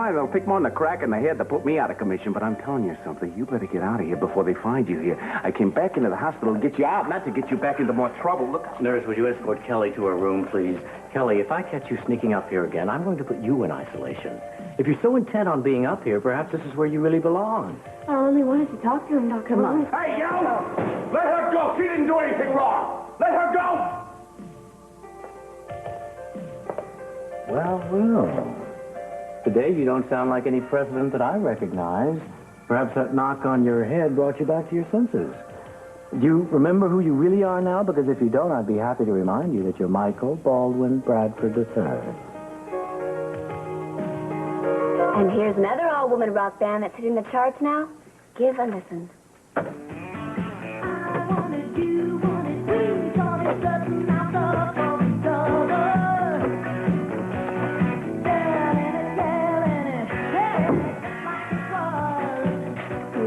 why. They'll take more than a crack in the head to put me out of commission. But I'm telling you something. You better get out of here before they find you here. I came back into the hospital to get you out, not to get you back into more trouble. Look. Nurse, would you escort Kelly to her room, please? Kelly, if I catch you sneaking up here again, I'm going to put you in isolation. If you're so intent on being up here, perhaps this is where you really belong. I only wanted to talk to him, Doctor. Come on. Hey, you! Let her go. She didn't do anything wrong. Let her go. Well. Today you don't sound like any president that I recognize. Perhaps that knock on your head brought you back to your senses. Do you remember who you really are now? Because if you don't, I'd be happy to remind you that you're Michael Baldwin Bradford III. And here's another all-woman rock band that's hitting the charts now. Give a listen.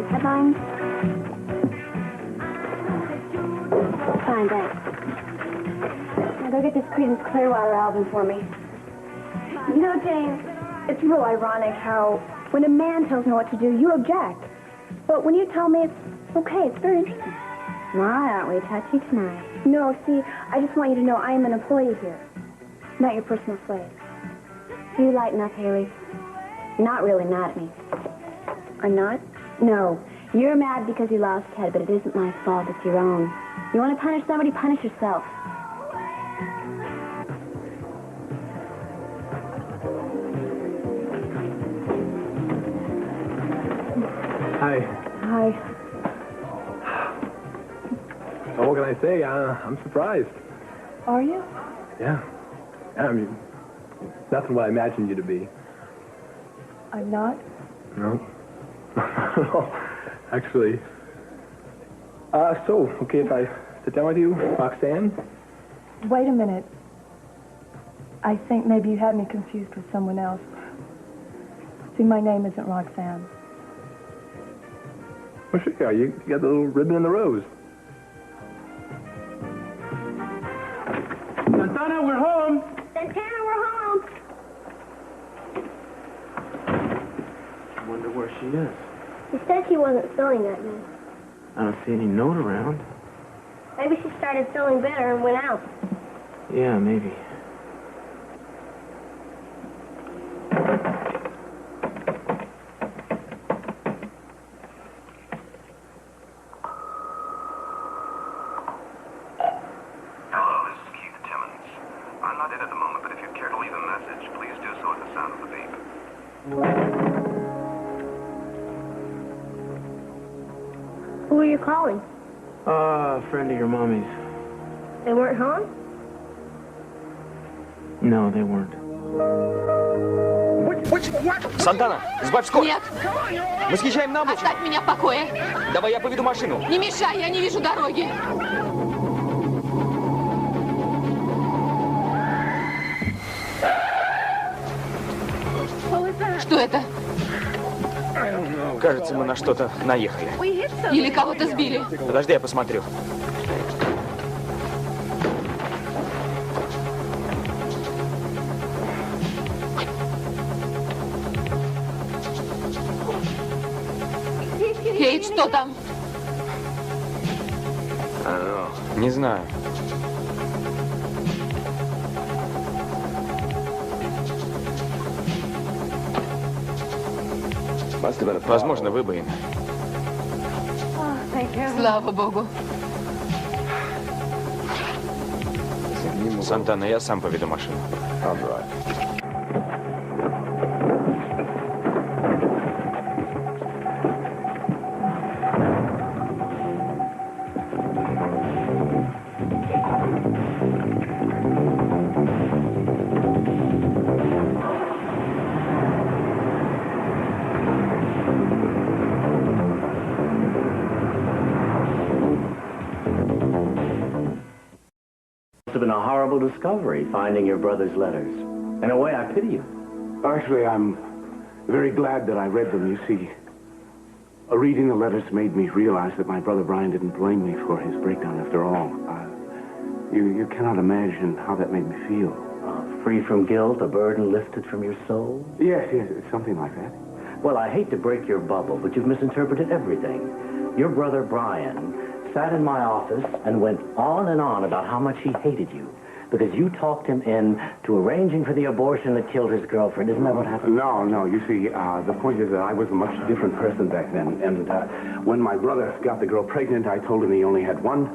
Headlines. Fine, thanks. Now go get this Creedence Clearwater album for me. You know, James, it's real ironic how when a man tells me what to do, you object. But when you tell me it's okay, it's very interesting. My, aren't we touchy tonight? No, see, I just want you to know I am an employee here, not your personal slave. You lighten up, Haley. You're not really mad at me. I'm not? No. You're mad because you lost Ted, but it isn't my fault. It's your own. You want to punish somebody, punish yourself. Hi. Hi. Well, what can I say? I'm surprised. Are you? Yeah. I mean, nothing what I imagined you to be. I'm not? No. Actually. So, okay, if I sit down with you, Roxanne? Wait a minute. I think maybe you had me confused with someone else. See, my name isn't Roxanne. Well, sure, you got the little ribbon and the rose. Santana, we're home! Santana, we're home! I wonder where she is. She said she wasn't feeling that good. I don't see any note around. Maybe she started feeling better and went out. Yeah, maybe. Who are you calling? A friend of your mommy's. They weren't home? No, they weren't. Сантана, сбавь скорость. Нет. Мы съезжаем на обочину. Оставь меня в покое. Давай я поведу машину. Не мешай, я не вижу дороги. Что это? Кажется, мы на что-то наехали. Или кого-то сбили. Подожди, я посмотрю. Кейт, что там? Не знаю. Возможно, выбоина. Слава богу. Сантана, я сам поведу машину. Must have been a horrible discovery, finding your brother's letters. In a way, I pity you. Actually, I'm very glad that I read them. You see, reading the letters made me realize that my brother Brian didn't blame me for his breakdown after all. You cannot imagine how that made me feel. free from guilt, a burden lifted from your soul? Yes, yes, it's something like that. Well, I hate to break your bubble, but you've misinterpreted everything. Your brother, Brian, sat in my office and went on and on about how much he hated you because you talked him into arranging for the abortion that killed his girlfriend. Isn't that what happened? No, no. You see, the point is that I was a much different person back then. And when my brother got the girl pregnant, I told him he only had one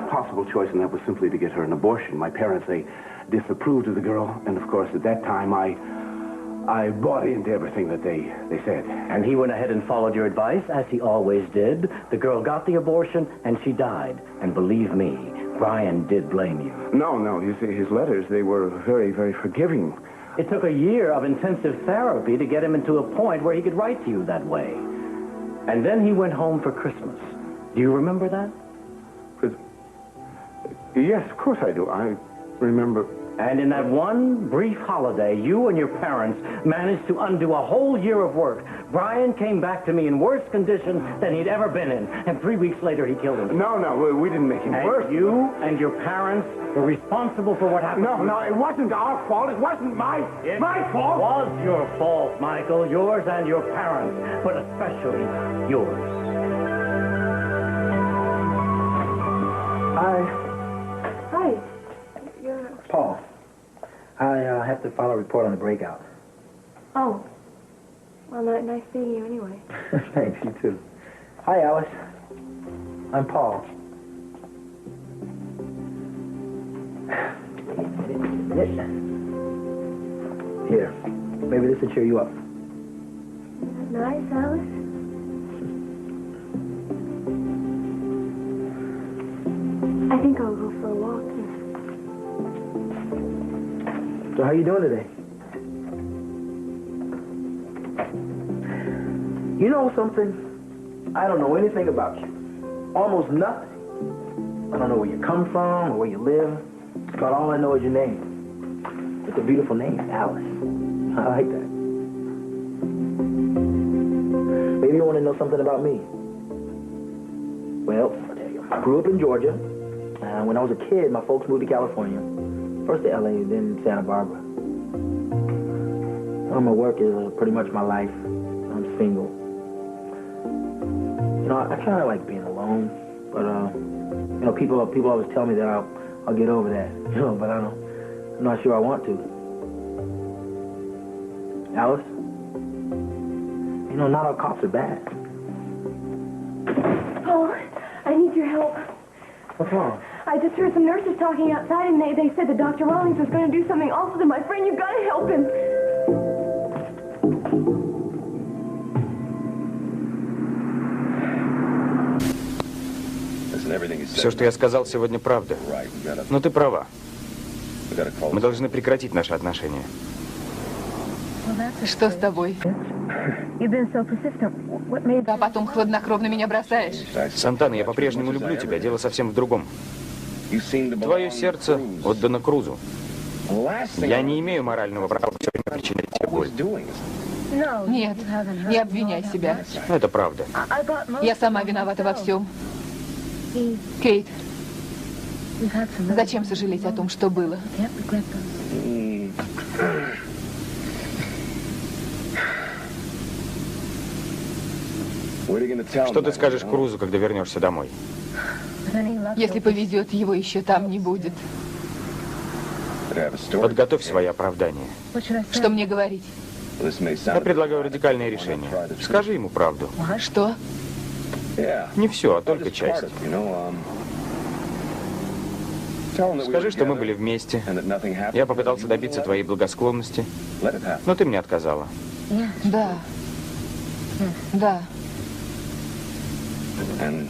possible choice, and that was simply to get her an abortion. My parents, they disapproved of the girl, and of course, at that time, I bought into everything that they said. And he went ahead and followed your advice, as he always did. The girl got the abortion, and she died. And believe me, Brian did blame you. No, no. You see, his letters, they were very, very forgiving. It took a year of intensive therapy to get him into a point where he could write to you that way. And then he went home for Christmas. Do you remember that? Yes, of course I do. I remember. And in that one brief holiday, you and your parents managed to undo a whole year of work. Brian came back to me in worse condition than he'd ever been in. And 3 weeks later, he killed himself. No, no, we didn't make him worse. You and your parents were responsible for what happened. No, no, it wasn't our fault. It wasn't my fault. It was your fault, Michael. Yours and your parents. But especially yours. Hi. You're... Paul, I have to file a report on the breakout. Oh. Well, nice seeing you anyway. Thanks, you too. Hi, Alice. I'm Paul. Here, maybe this will cheer you up. Nice, Alice. I think I'll go for a walk. So how you doing today? You know something? I don't know anything about you. Almost nothing. I don't know where you come from or where you live. But all I know is your name. It's a beautiful name, Alice. I like that. Maybe you want to know something about me. Well, I'll tell you. I grew up in Georgia. When I was a kid, my folks moved to California. First to LA, then Santa Barbara. My work is pretty much my life. I'm single. You know, I kind of like being alone, but you know, people always tell me that I'll get over that. You know, but I'm not sure I want to. Alice, you know, not all cops are bad. Oh, I need your help. What's wrong? I just heard some nurses talking outside, and they said that Dr. Rawlings was going to do something awful to my friend. You've got to help him. Все, что я сказал сегодня, правда. Но ты права. Мы должны прекратить наши отношения. Что с тобой? А потом хладнокровно меня бросаешь. Сантана, я по-прежнему люблю тебя. Дело совсем в другом. Твое сердце отдано Крузу. Я не имею морального права все время причинять тебе боль. Нет, не обвиняй себя. Это правда. Я сама виновата во всем. Кейт, зачем сожалеть о том, что было? Что ты скажешь Крузу, когда вернешься домой? Если повезет, его еще там не будет. Подготовь свои оправдания. Что мне говорить? Я предлагаю радикальное решение. Скажи ему правду. Что? Не все, а только часть. Скажи, что мы были вместе. Я попытался добиться твоей благосклонности, но ты мне отказала. Да. Да.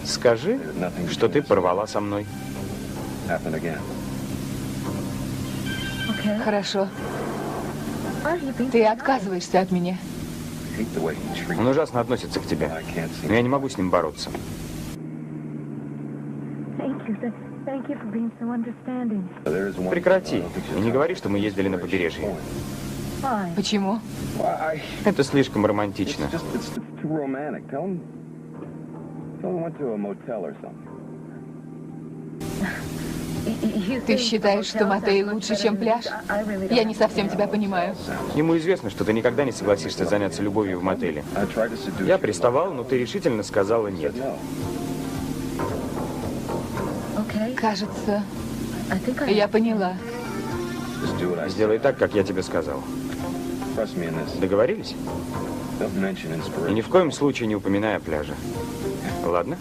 Скажи, что ты порвала со мной. Хорошо. Ты отказываешься от меня. Он ужасно относится к тебе, но я не могу с ним бороться. Прекрати. И не говори, что мы ездили на побережье. Почему? Это слишком романтично. Ты считаешь, что мотель лучше, чем пляж? Я не совсем тебя понимаю. Ему известно, что ты никогда не согласишься заняться любовью в мотеле. Я приставал, но ты решительно сказала нет. Кажется, я поняла. Сделай так, как я тебе сказал. Договорились? И ни в коем случае не упоминай о пляже. Ладно?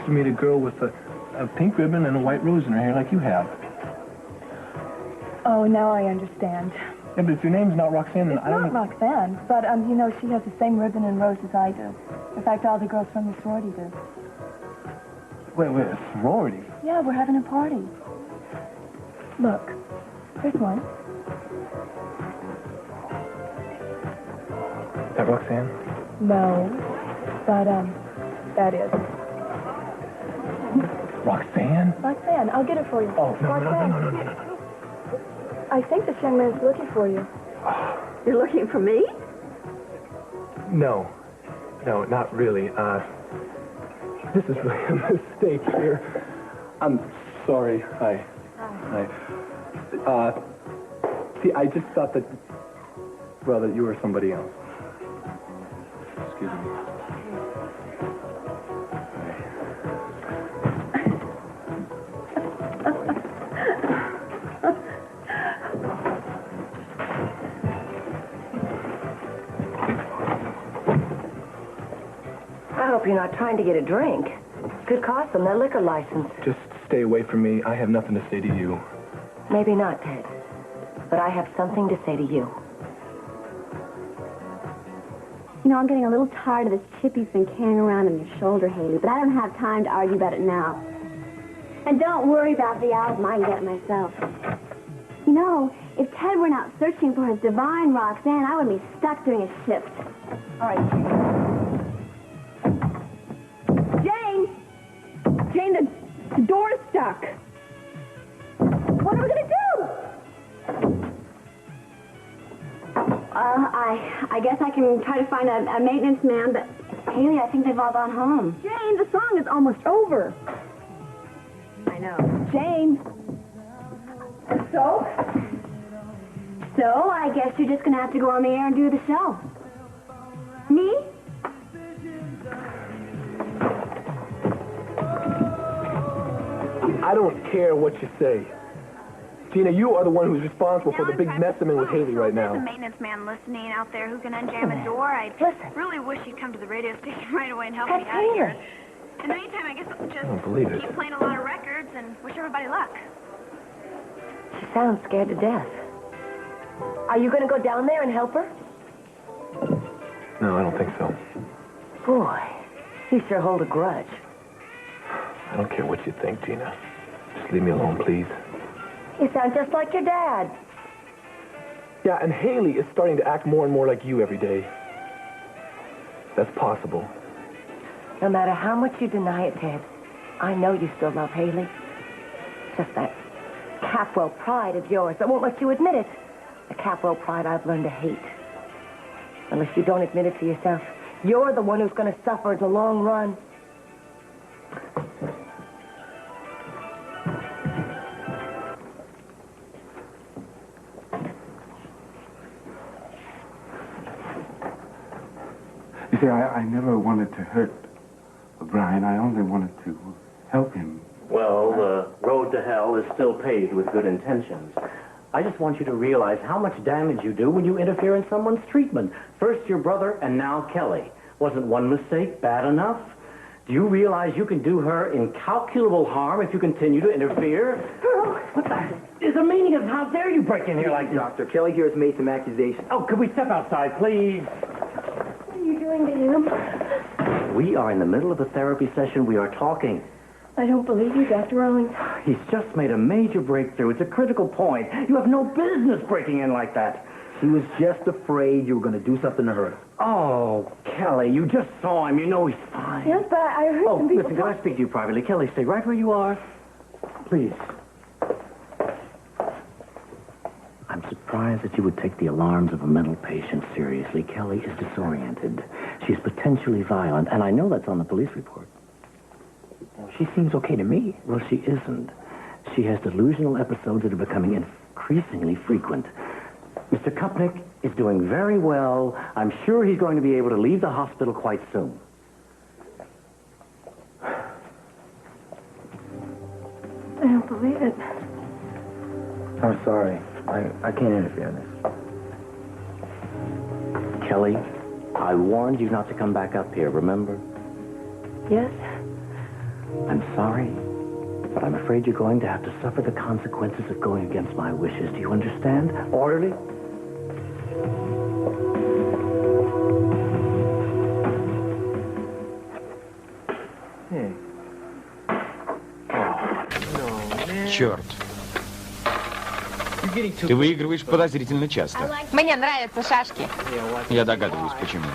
You meet a girl with a pink ribbon and a white rose in her hair like you have. Oh, now I understand. Yeah, but if your name's not Roxanne, then I don't... It's not Roxanne, but, you know, she has the same ribbon and rose as I do. In fact, all the girls from the sorority do. Wait, a sorority? Yeah, we're having a party. Look, here's one. Is that Roxanne? No, but, that is. Roxanne? Roxanne, I'll get it for you. Oh, no. I think this young man's looking for you. You're looking for me? No, not really. This is really a mistake here. I'm sorry. See, I just thought that, well, that you were somebody else. Excuse me. I hope you're not trying to get a drink. Could cost them their liquor license. Just stay away from me. I have nothing to say to you. Maybe not, Ted. But I have something to say to you. You know, I'm getting a little tired of this chip you've been carrying around on your shoulder, Haley, but I don't have time to argue about it now. And don't worry about the album. I can get it myself. You know, if Ted were not searching for his divine Roxanne, I would be stuck doing a shift. All right, Jane, the door is stuck. What are we going to do? I guess I can try to find a maintenance man, but Haley, I think they've all gone home. Jane, the song is almost over. I know. Jane. So? So, I guess you're just going to have to go on the air and do the show. Me? I don't care what you say. Tina, you are the one who's responsible for the big mess I'm in with Haley right now. There's a maintenance man listening out there who can unjam a door. I really wish he'd come to the radio station right away and help me out of here. In the meantime, I guess I'll just keep playing a lot of records and wish everybody luck. She sounds scared to death. Are you going to go down there and help her? No, I don't think so. Boy, you sure hold a grudge. I don't care what you think, Tina. Just leave me alone, please. You sound just like your dad. Yeah, and Haley is starting to act more and more like you every day. That's possible. No matter how much you deny it, Ted, I know you still love Haley. Just that Capwell pride of yours that won't let you admit it. The Capwell pride I've learned to hate. Unless you don't admit it to yourself, you're the one who's going to suffer in the long run. You see, I never wanted to hurt Brian. I only wanted to help him. Well, the road to hell is still paved with good intentions. I just want you to realize how much damage you do when you interfere in someone's treatment. First your brother, and now Kelly. Wasn't one mistake bad enough? Do you realize you can do her incalculable harm if you continue to interfere? What the is the meaning of how dare you break in here like this? Doctor, Kelly here has made some accusations. Oh, could we step outside, please? What are you doing to him? We are in the middle of a therapy session. We are talking. I don't believe you, Dr. Rawlings. He's just made a major breakthrough. It's a critical point. You have no business breaking in like that. He was just afraid you were going to do something to her. Oh, Kelly, you just saw him. You know he's fine. Yes, but I heard some people listen, can I speak to you privately? Kelly, stay right where you are. Please. surprised that you would take the alarms of a mental patient seriously. Kelly is disoriented. She's potentially violent, and I know that's on the police report. Well, she seems okay to me. Well, she isn't. She has delusional episodes that are becoming increasingly frequent. Mr. Kupnick is doing very well. I'm sure he's going to be able to leave the hospital quite soon. I don't believe it. I'm sorry. I can't interfere in this. Kelly, I warned you not to come back up here, remember? Yes? I'm sorry, but I'm afraid you're going to have to suffer the consequences of going against my wishes. Do you understand? Orderly? Черт. Ты выигрываешь подозрительно часто. Мне нравятся шашки. Я догадываюсь, почему.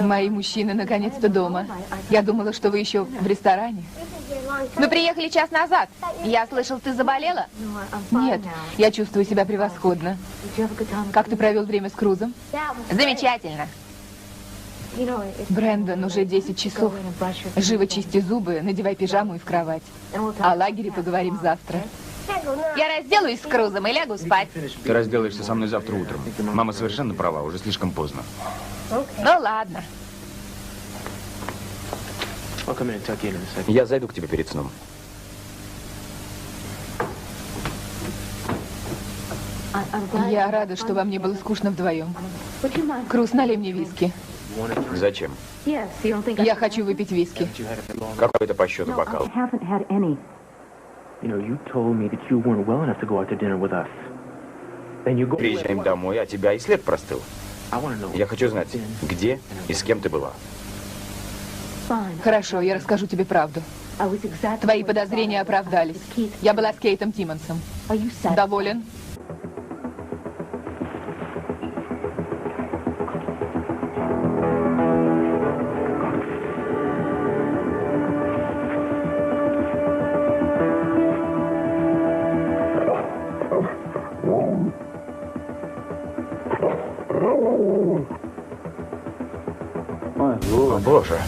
Мои мужчины наконец-то дома. Я думала, что вы еще в ресторане. Мы приехали час назад. Я слышал, ты заболела? Нет, я чувствую себя превосходно. Как ты провел время с Крузом? Замечательно. Брэндон, уже 10 часов. Живо чисти зубы, надевай пижаму и в кровать. О лагере поговорим завтра. Я разделаюсь с Крузом и лягу спать. Ты разделаешься со мной завтра утром. Мама совершенно права, уже слишком поздно. Ну ладно. Я зайду к тебе перед сном. Я рада, что вам не было скучно вдвоем. Круз, налей мне виски. Зачем? Я хочу выпить виски. Какой-то по счету бокал. Приезжаем домой, а тебя и след простыл. Я хочу знать, где и с кем ты была. Хорошо, я расскажу тебе правду. Твои подозрения оправдались. Я была с Кейтом Тиммонсом. Доволен? О, Боже.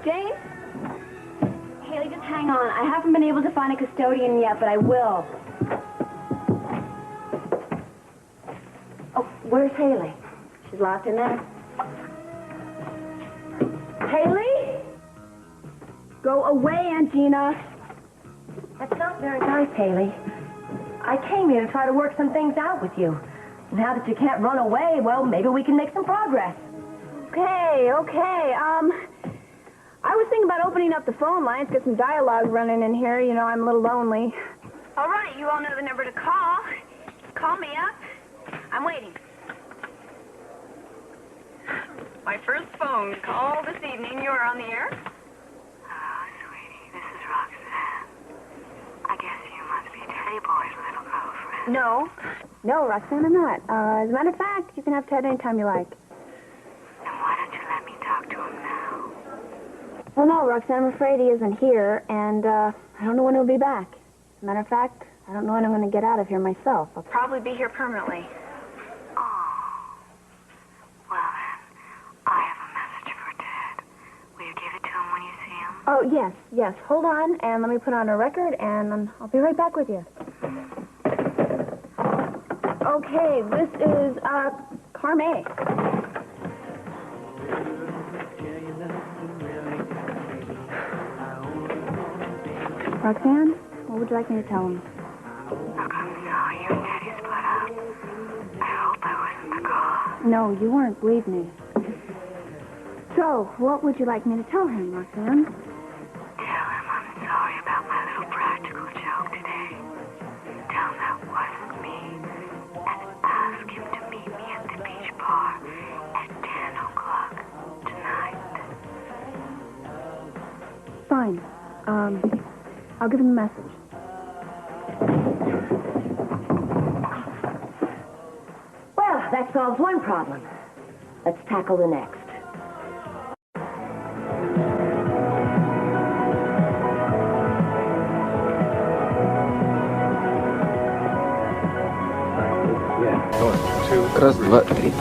Jane? Haley, just hang on. I haven't been able to find a custodian yet, but I will. Oh, where's Haley? She's locked in there. Haley? Go away, Aunt Gina. That's not very nice, Haley. I came here to try to work some things out with you. Now that you can't run away, well, maybe we can make some progress. Okay. I was thinking about opening up the phone lines, get some dialogue running in here. You know, I'm a little lonely. All right, you all know the number to call. Call me up. I'm waiting. My first phone call this evening. You are on the air. Hello, sweetie. This is Roxanne. I guess you must be Teddy Boy's little girlfriend. No, Roxanne, I'm not. As a matter of fact, you can have Ted anytime you like. Then why don't you let me talk to him now? Well, no, Roxanne, I'm afraid he isn't here, and I don't know when he'll be back. As a matter of fact, I don't know when I'm going to get out of here myself. I'll probably be here permanently. Oh. Well, then, I have a message for Ted. Will you give it to him when you see him? Oh, yes. Hold on, and let me put on a record, and I'll be right back with you. Okay, this is, Carme. Roxanne, what would you like me to tell him? Look, I'm sorry you and Teddy split up. I hope I wasn't the cause. No, you weren't, believe me. So, what would you like me to tell him, Roxanne? Tell him I'm sorry about my little practical joke today. Tell him that wasn't me. And ask him to meet me at the beach bar at 10 o'clock tonight. Fine. I'll give him a message. Well, that solves one problem. Let's tackle the next. Раз, два, три.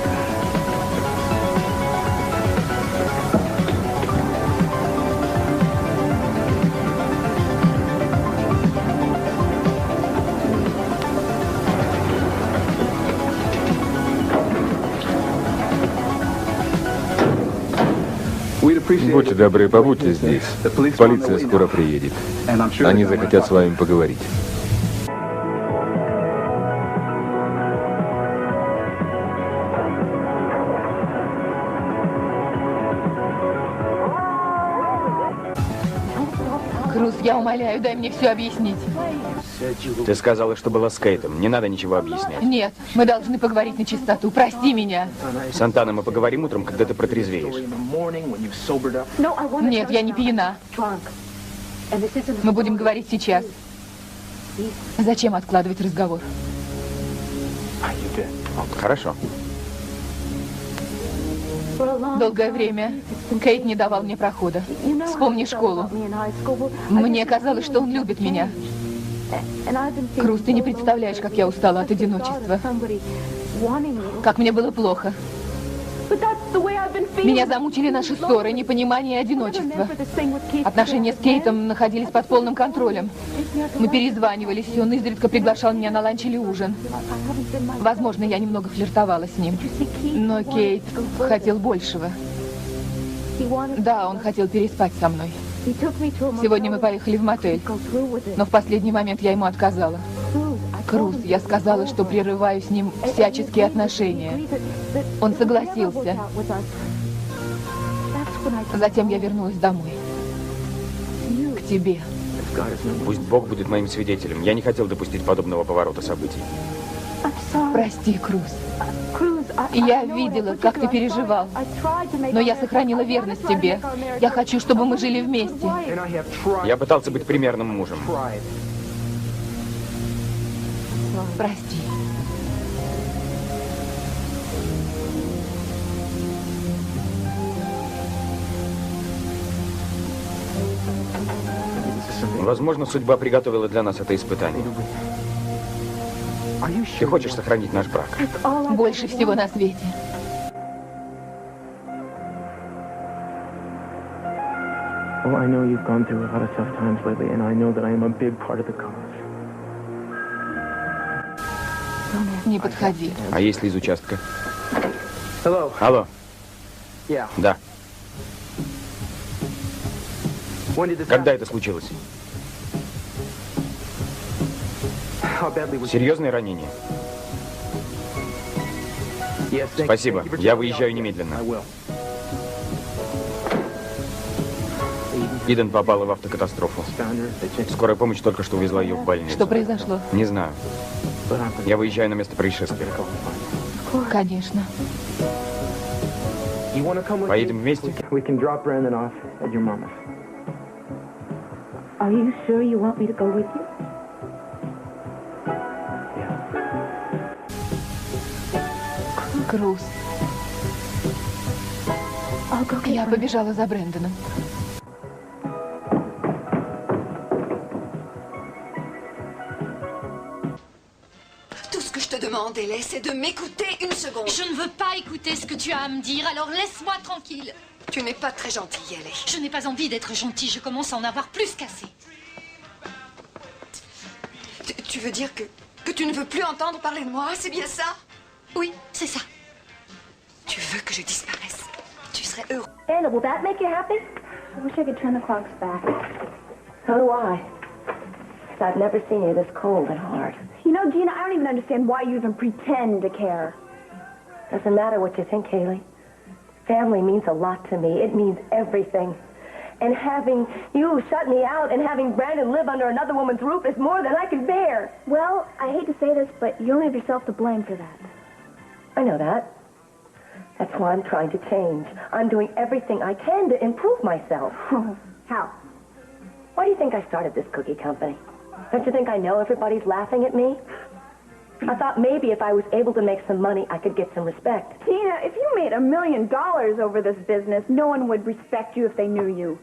Будьте добры, побудьте здесь. Полиция скоро приедет. Они захотят с вами поговорить. Круз, я умоляю, дай мне все объяснить. Ты сказала, что была с Кейтом. Не надо ничего объяснять. Нет, мы должны поговорить на чистоту. Прости меня. Сантана, мы поговорим утром, когда ты протрезвеешь. Нет, я не пьяна. Мы будем говорить сейчас. Зачем откладывать разговор? Хорошо. Долгое время Кейт не давал мне прохода. Вспомни школу. Мне казалось, что он любит меня. Круз, ты не представляешь, как я устала от одиночества. Как мне было плохо. Меня замучили наши ссоры, непонимание и одиночество. Отношения с Кейтом находились под полным контролем. Мы перезванивались, и он изредка приглашал меня на ланч или ужин. Возможно, я немного флиртовала с ним. Но Кейт хотел большего. Да, он хотел переспать со мной. Сегодня мы поехали в мотель, но в последний момент я ему отказала. Круз, я сказала, что прерываю с ним всяческие отношения. Он согласился. Затем я вернулась домой. К тебе. Пусть Бог будет моим свидетелем. Я не хотел допустить подобного поворота событий. Прости, Круз. Я видела, как ты переживал. Но я сохранила верность тебе. Я хочу, чтобы мы жили вместе. Я пытался быть примерным мужем. Прости. Возможно, судьба приготовила для нас это испытание. Ты хочешь сохранить наш брак? Больше всего на свете. Well, I know you've gone through a lot of tough times lately, and I know that I am a big part of the cause. Не подходи. А если из участка? Hello. Алло. Yeah. Да. When did this Когда happen? это случилось? How badly was it? Серьезное ранение? Yes, thank you. Спасибо. Thank you for Я telling me. выезжаю немедленно. I will. Иден попала в автокатастрофу. Скорая помощь только что увезла ее в больницу. Что произошло? Не знаю. Я выезжаю на место происшествия. Конечно. You want to come with Поедем me? вместе? We can drop Brandon off at your mama's. Are you sure you want me to go with you? Круз. Я побежала за Брэндоном. Tout ce que je te demande, Hélène, c'est de m'écouter une seconde. Je ne veux pas écouter ce que tu as à me dire, alors laisse-moi tranquille. Tu n'es pas très gentille, Hélène. Je n'ai pas envie d'être gentille, je commence à en avoir plus qu'assez. Tu veux dire que tu ne veux plus entendre parler de moi, c'est bien ça? Oui, c'est ça. Tu veux que je disparaisse? Tu serais heureux. Anna, will that make you happy? I wish I could turn the clocks back. So do I. I've never seen you this cold and hard. You know, Gina, I don't even understand why you even pretend to care. Doesn't matter what you think, Haley. Family means a lot to me. It means everything. And having you shut me out and having Brandon live under another woman's roof is more than I can bear. Well, I hate to say this, but you only have yourself to blame for that. I know that. That's why I'm trying to change. I'm doing everything I can to improve myself. How? Why do you think I started this cookie company? Don't you think I know everybody's laughing at me? I thought maybe if I was able to make some money, I could get some respect. Tina, if you made $1 million over this business, no one would respect you if they knew you.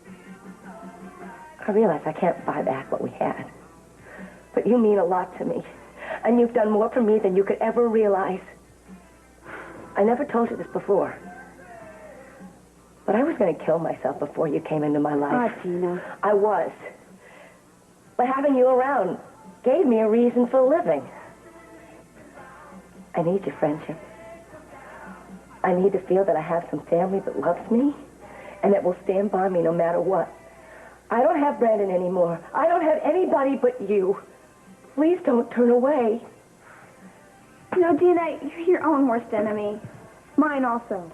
I realize I can't buy back what we had. But you mean a lot to me. And you've done more for me than you could ever realize. I never told you this before. But I was going to kill myself before you came into my life. Ah, Tina. I was. But having you around gave me a reason for living. I need your friendship. I need to feel that I have some family that loves me and that will stand by me no matter what. I don't have Brandon anymore. I don't have anybody but you. Please don't turn away. You know, Dina, you're your own worst enemy. Mine also.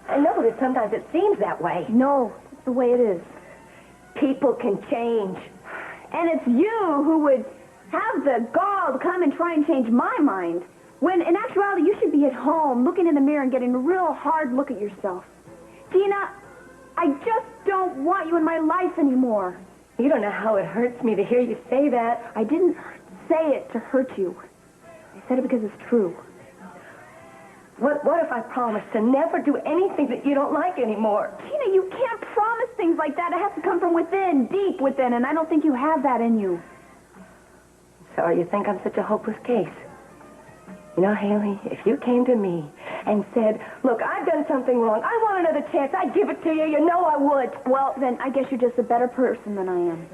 I know that sometimes it seems that way. No, it's the way it is. People can change. And it's you who would have the gall to come and try and change my mind. When, in actuality, you should be at home, looking in the mirror and getting a real hard look at yourself. Dina, I just don't want you in my life anymore. You don't know how it hurts me to hear you say that. I didn't say it to hurt you. I said it because it's true. What if I promise to never do anything that you don't like anymore? Tina, you can't promise things like that. It has to come from within, deep within, and I don't think you have that in you. Sorry you think I'm such a hopeless case. You know, Haley, if you came to me and said, look, I've done something wrong, I want another chance, I'd give it to you, you know I would. Well, then I guess you're just a better person than I am.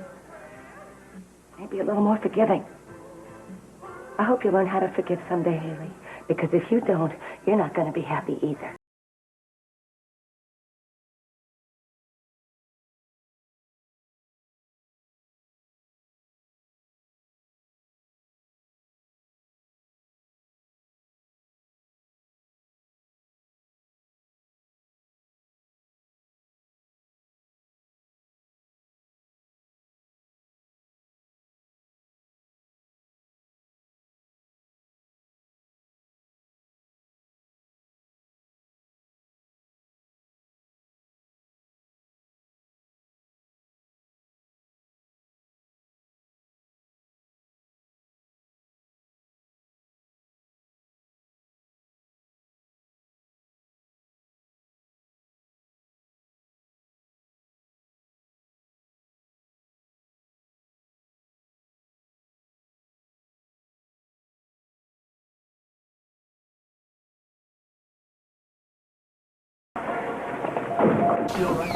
Maybe a little more forgiving. I hope you learn how to forgive someday, Haley. Because if you don't, you're not going to be happy either.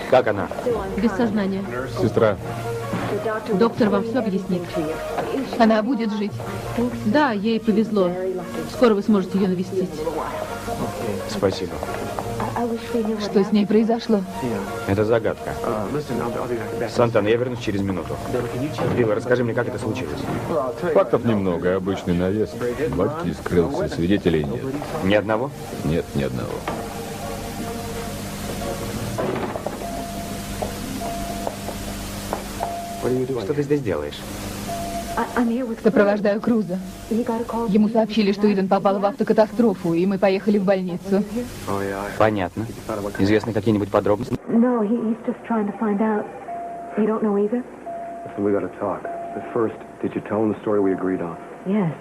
Как она? Без сознания. Сестра. Доктор вам все объяснит. Она будет жить. Да, ей повезло. Скоро вы сможете ее навестить. Спасибо. Что с ней произошло? Это загадка. Сантана, я вернусь через минуту. Билл, расскажи мне, как это случилось. Фактов немного, обычный наезд. Баки скрылся, свидетелей нет. Ни одного? Нет, ни одного. Что ты здесь делаешь? Сопровождаю Круза. Ему сообщили, что Иден попал в автокатастрофу, и мы поехали в больницу. Понятно. Известны какие-нибудь подробности? No, he's just trying to find out. You don't know either? Listen, we gotta talk. But first, did you tell him the story we agreed on? Yes.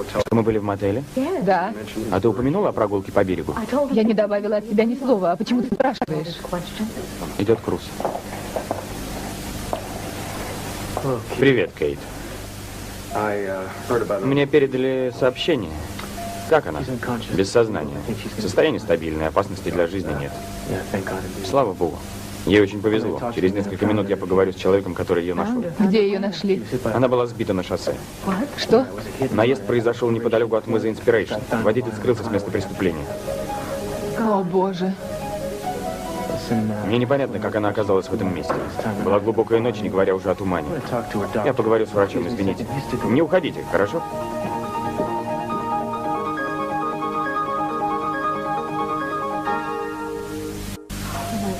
Что мы были в мотеле? Да. А ты упомянула о прогулке по берегу? Я не добавила от себя ни слова. А почему ты спрашиваешь? Идет Круз. Привет, Кейт. Мне передали сообщение. Как она? Без сознания. Состояние стабильное, опасности для жизни нет. Слава богу. Ей очень повезло. Через несколько минут я поговорю с человеком, который ее нашел. Где ее нашли? Она была сбита на шоссе. Что? Наезд произошел неподалеку от мыза Инспирейшн. Водитель скрылся с места преступления. О, Боже. Мне непонятно, как она оказалась в этом месте. Была глубокая ночь, не говоря уже о тумане. Я поговорю с врачом, извините. Не уходите, хорошо?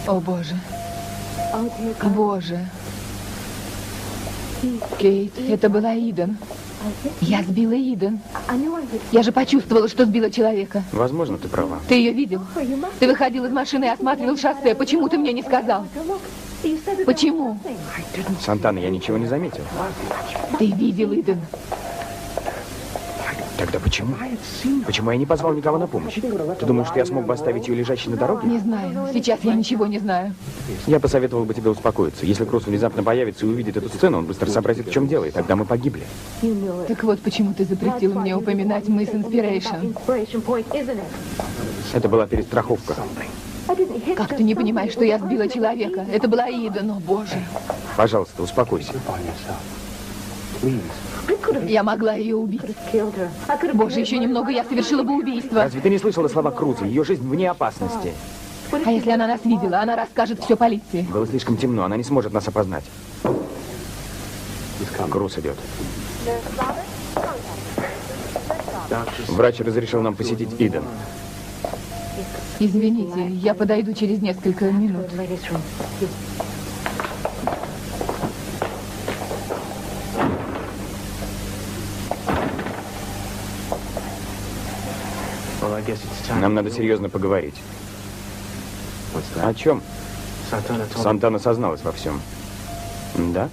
О, Боже. Боже. Кейт, это была Иден. Я сбила Иден. Я же почувствовала, что сбила человека. Возможно, ты права. Ты ее видел? Ты выходил из машины и осматривал шоссе. Почему ты мне не сказал? Почему? Сантана, я ничего не заметил. Ты видел, Иден? Тогда почему? Почему я не позвал никого на помощь? Ты думаешь, что я смог бы оставить ее лежащей на дороге? Не знаю. Сейчас я ничего не знаю. Я посоветовал бы тебе успокоиться. Если Крус внезапно появится и увидит эту сцену, он быстро сообразит, в чем дело, и тогда мы погибли. Так вот, почему ты запретил мне упоминать мисс Инспирейшн. Это была перестраховка. Как ты не понимаешь, что я сбила человека? Это была Иден, о боже. Пожалуйста, успокойся. Я могла ее убить. Боже, еще немного, я совершила бы убийство. Разве ты не слышала слова Круза? Ее жизнь вне опасности. А если она нас видела, она расскажет все полиции. Было слишком темно, она не сможет нас опознать. Круз идет. Врач разрешил нам посетить Иден. Извините, я подойду через несколько минут. Нам надо серьезно поговорить. О чем? Сантана созналась во всем. Да?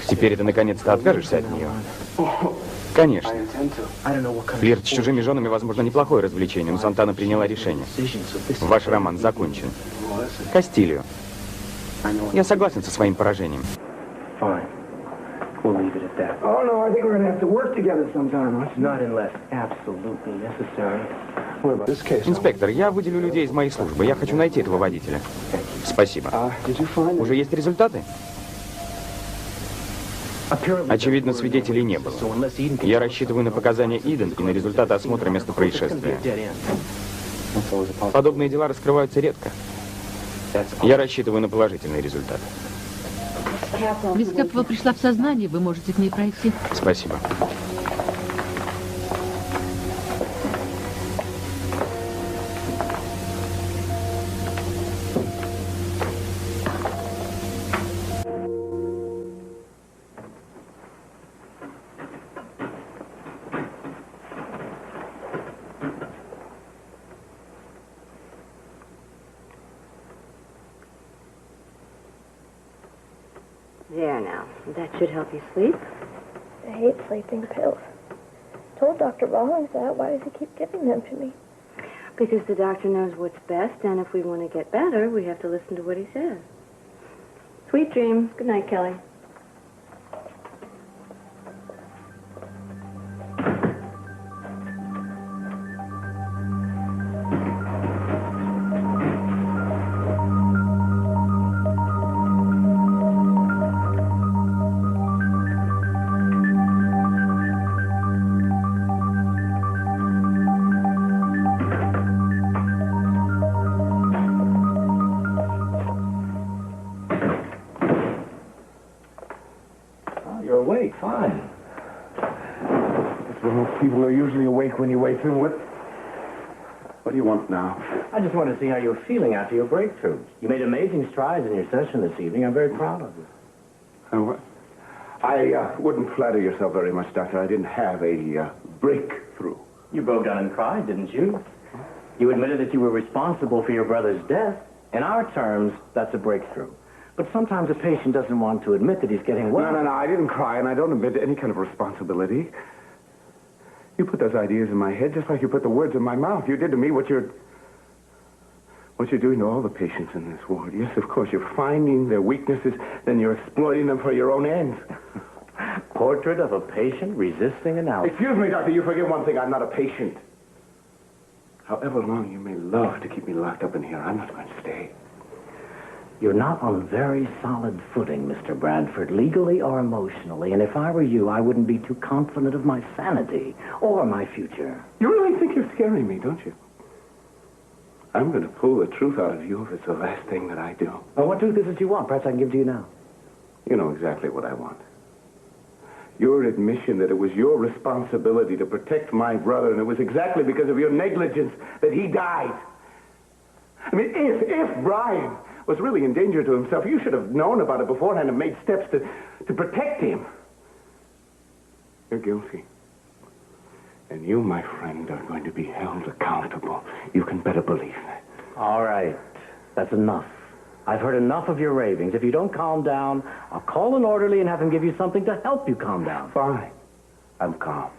Теперь ты наконец-то откажешься от нее? Конечно. Флирт с чужими женами, возможно, неплохое развлечение, но Сантана приняла решение. Ваш роман закончен. Кастильо. Я согласен со своим поражением. We'll leave it at that. Oh, no, I think we're going to have to work together sometime. Not unless absolutely necessary. What about this case? Инспектор, я выделю людей из моей службы. Я хочу найти этого водителя. Спасибо. Уже есть результаты? Очевидно, свидетелей не было. Я рассчитываю на показания Иден и на результаты осмотра места происшествия. Подобные дела раскрываются редко. Я рассчитываю на положительный результат. Мисс Кэпвелл пришла в сознание, вы можете к ней пройти. Спасибо. There now. That should help you sleep. I hate sleeping pills. Told Dr. Rawlings that. Why does he keep giving them to me? Because the doctor knows what's best, and if we want to get better, we have to listen to what he says. Sweet dreams. Good night, Kelly. You're awake, fine. Well, people are usually awake when you wake them. What do you want now? I just want to see how you're feeling after your breakthrough. You made amazing strides in your session this evening. I'm very proud of you. I wouldn't flatter yourself very much, Doctor. I didn't have a breakthrough. You broke down and cried, didn't you? You admitted that you were responsible for your brother's death. In our terms, that's a breakthrough. But sometimes a patient doesn't want to admit that he's getting well. No, I didn't cry, and I don't admit any kind of responsibility. You put those ideas in my head just like you put the words in my mouth. You did to me what you're doing to all the patients in this ward. Yes, of course, you're finding their weaknesses, then you're exploiting them for your own ends. Portrait of a patient resisting analysis. Excuse me, Doctor, you forget one thing. I'm not a patient. However long you may love to keep me locked up in here, I'm not going to stay. You're not on very solid footing, Mr. Bradford, legally or emotionally. And if I were you, I wouldn't be too confident of my sanity or my future. You really think you're scaring me, don't you? I'm going to pull the truth out of you if it's the last thing that I do. Well, what truth is it you want? Perhaps I can give it to you now. You know exactly what I want. Your admission that it was your responsibility to protect my brother, and it was exactly because of your negligence that he died. I mean, if Brian was really in danger to himself, you should have known about it beforehand and made steps to protect him. You're guilty. And you, my friend, are going to be held accountable. You can better believe that. All right. That's enough. I've heard enough of your ravings. If you don't calm down, I'll call an orderly and have him give you something to help you calm down. Fine. I'm calm.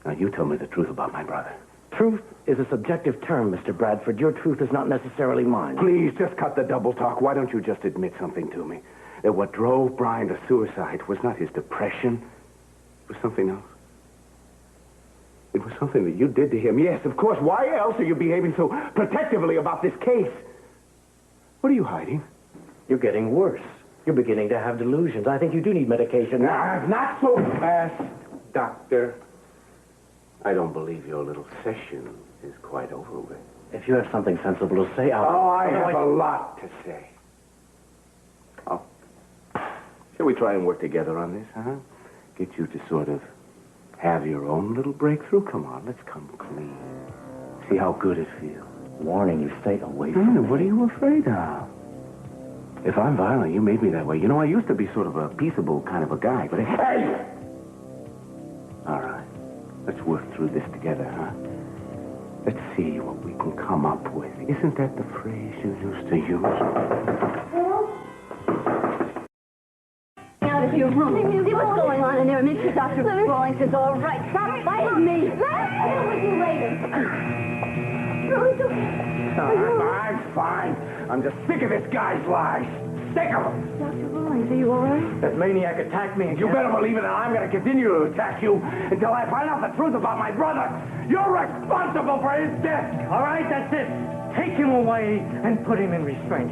Now, you tell me the truth about my brother. Truth is a subjective term, Mr. Bradford. Your truth is not necessarily mine. Please, just cut the double talk. Why don't you just admit something to me? That what drove Brian to suicide was not his depression. It was something else. It was something that you did to him. Yes, of course. Why else are you behaving so protectively about this case? What are you hiding? You're getting worse. You're beginning to have delusions. I think you do need medication. Not so fast, Doctor. I don't believe your little session is quite over with. If you have something sensible to say, I'll... Oh, I have a lot to say. Oh. Shall we try and work together on this, huh? Get you to sort of have your own little breakthrough? Come on, let's come clean. See how good it feels. Warning you, stay away from me. What are you afraid of? If I'm violent, you made me that way. You know, I used to be sort of a peaceable kind of a guy, but... Hey! All right. Let's work through this together, huh? Let's see what we can come up with. Isn't that the phrase you used to use? Out of your room. See what's going on in there. Mr. Dr. Rawlings is all right. Stop fighting me. I'll deal with you later. I'm fine. I'm just sick of this guy's lies. Sick of them. Dr. Rawlings, are you all right? That maniac attacked me again. You better believe it, and I'm going to continue to attack you until I find out the truth about my brother. You're responsible for his death. All right, that's it. Take him away and put him in restraint.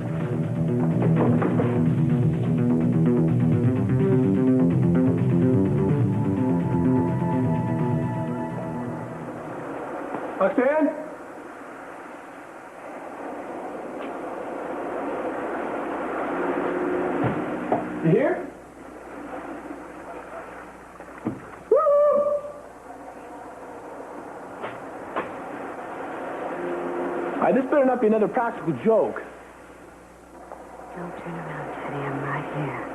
Roxanne? You here? This better not be another practical joke. Don't turn around, Teddy. I'm right here.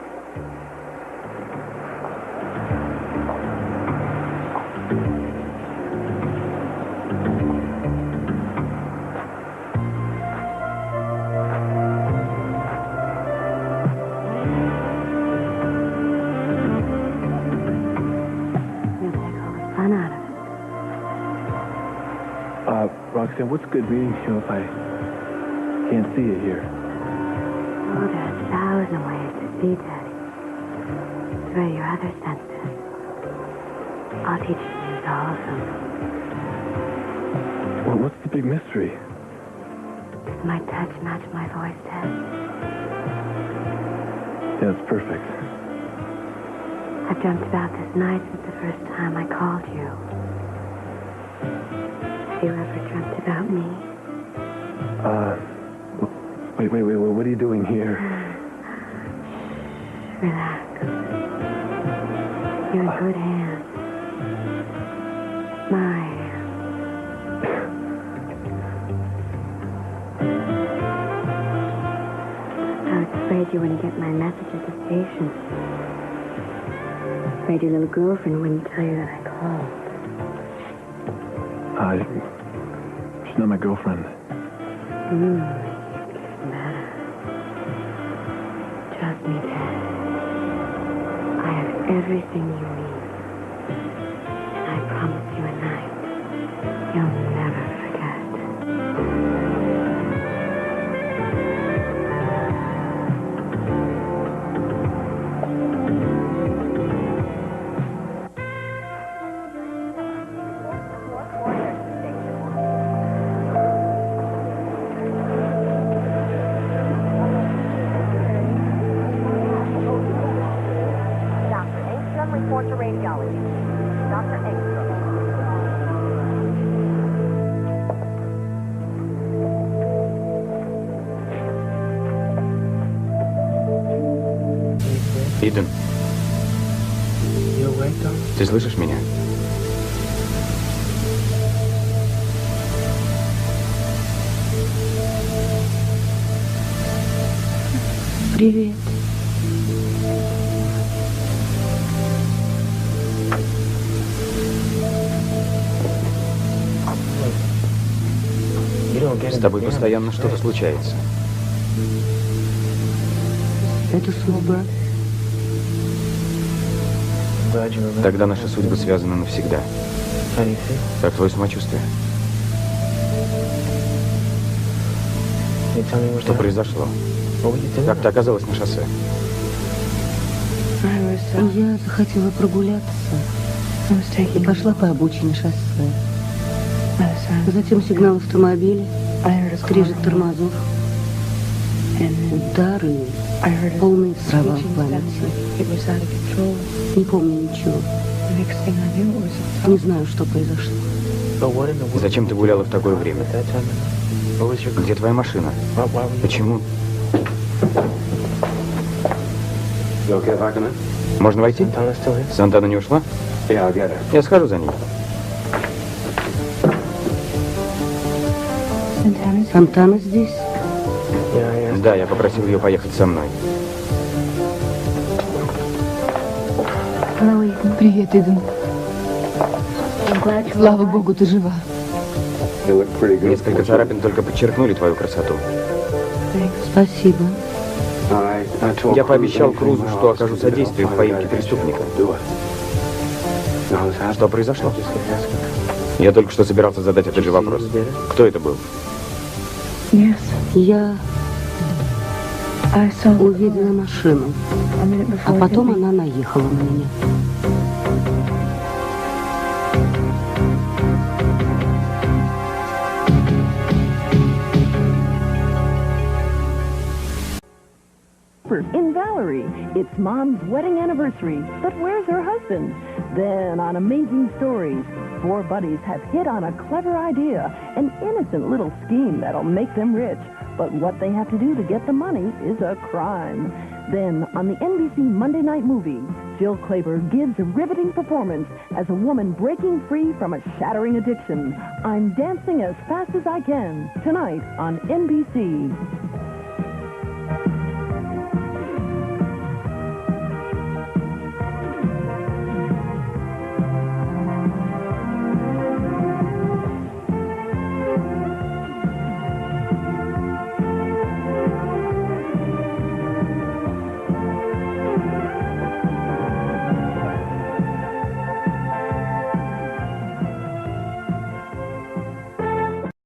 You'll take all the fun out of it. Roxanne, what's good reading, if I can't see it here? Oh, there are 1,000 ways to see, Teddy. Through your other senses. I'll teach you to use all of them. Well, what's the big mystery? Does my touch match my voice, Ted? Yeah, it's perfect. I've dreamt about this night since the first time I called you. Have you ever dreamt about me? Wait, what are you doing here? Relax. You're in good hands. My hands. I was afraid you wouldn't get my message at the station. Afraid your little girlfriend wouldn't tell you that I called. She's not my girlfriend. Matter. Trust me, Ted. I have everything you need. And I promise you a night you'll never forget. Report to radiology. Dr. Engstrom. Иден, ты слышишь меня? Привет. С тобой постоянно что-то случается. Это судьба. Тогда наши судьбы связаны навсегда. Как твое самочувствие? Что произошло? Как ты оказалась на шоссе? Я захотела прогуляться и пошла по обочине шоссе. Затем сигнал автомобиля, скрежет тормозов, удары, полный провал в памяти. Не помню ничего. Не знаю, что произошло. Зачем ты гуляла в такое время? Где твоя машина? Почему? Можно войти? Сантана не ушла? Я схожу за ней. Сантана здесь? Да, я попросил ее поехать со мной. Привет, Иден. Слава богу, ты жива. Несколько царапин только подчеркнули твою красоту. Спасибо. Я пообещал Крузу, что окажу содействие в поимке преступника. Что произошло? Я только что собирался задать этот же вопрос. Кто это был? Я увидела машину, а потом она наехала на меня. In Valerie, it's Mom's wedding anniversary, but where's her husband? Then on Amazing Stories, four buddies have hit on a clever idea, an innocent little scheme that'll make them rich. But what they have to do to get the money is a crime. Then on the NBC Monday Night Movie, Jill Clayburgh gives a riveting performance as a woman breaking free from a shattering addiction. I'm Dancing as Fast as I Can, tonight on NBC.